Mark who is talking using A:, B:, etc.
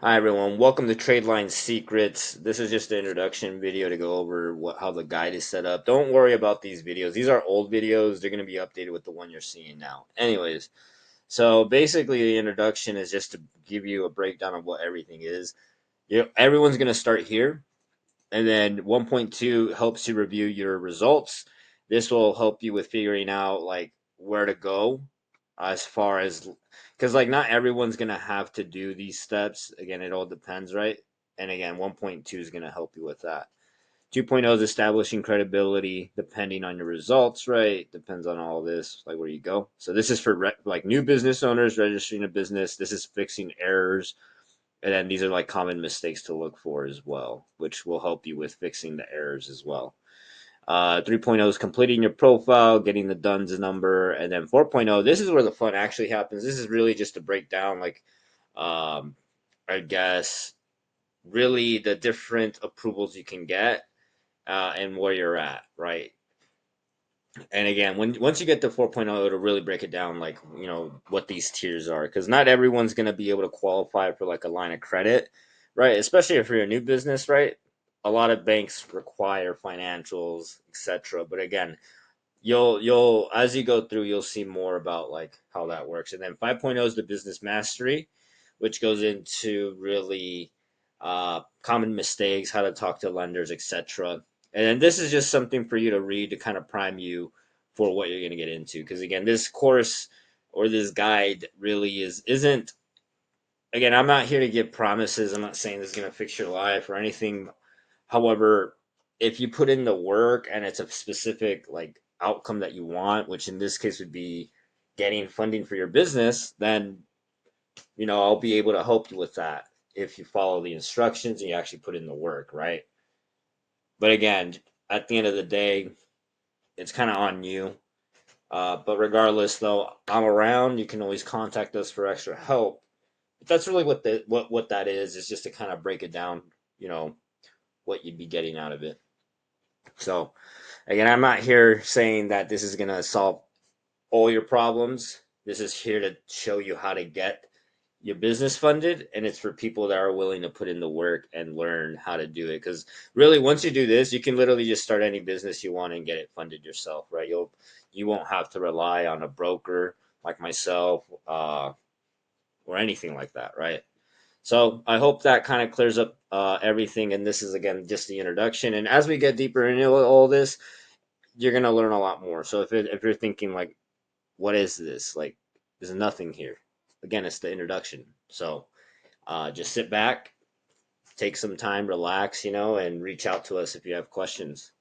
A: Hi everyone, welcome to Tradeline Secrets. This is just an introduction video to go over how the guide is set up. Don't worry about these videos. These are old videos. They're going to be updated with the one you're seeing now. Anyways, so basically the introduction is just to give you a breakdown of what everything is. Everyone's going to start here, and then 1.2 helps you review your results. This will help you with figuring out like where to go as far as, because like not everyone's going to have to do these steps. Again, it all depends, right? And again, 1.2 is going to help you with that. 2.0 is establishing credibility depending on your results, right? Depends on all this, like where you go. So this is for like new business owners registering a business. This is fixing errors, and then these are like common mistakes to look for as well, which will help you with fixing the errors as well. 3.0 is completing your profile, getting the DUNS number. And then 4.0, this is where the fun actually happens. This is really just to break down, like, um, I guess, really the different approvals you can get and where you're at, right? And again, once you get to 4.0, it'll really break it down, like, what these tiers are, because not everyone's going to be able to qualify for like a line of credit, right? Especially if you're a new business, right? A lot of banks require financials, etc. But again, you'll as you go through, you'll see more about like how that works. And then 5.0 is the business mastery, which goes into really common mistakes, how to talk to lenders, etc. And then this is just something for you to read to kind of prime you for what you're going to get into, because again, this course or this guide really isn't, again, I'm not here to give promises. I'm not saying this is going to fix your life or anything. However, if you put in the work and it's a specific like outcome that you want, which in this case would be getting funding for your business, then I'll be able to help you with that if you follow the instructions and you actually put in the work, right? But again, at the end of the day, it's kind of on you. But regardless, though, I'm around. You can always contact us for extra help. But that's really what that is just to kind of break it down. You know what you'd be getting out of it. So again, I'm not here saying that this is gonna solve all your problems. This is here to show you how to get your business funded, and it's for people that are willing to put in the work and learn how to do it. Because really, once you do this, you can literally just start any business you want and get it funded yourself, right? You won't have to rely on a broker like myself or anything like that, right? So I hope that kind of clears up everything. And this is again just the introduction. And as we get deeper into all this, you're gonna learn a lot more. So if you're thinking like, what is this? Like, there's nothing here. Again, it's the introduction. So just sit back, take some time, relax, and reach out to us if you have questions.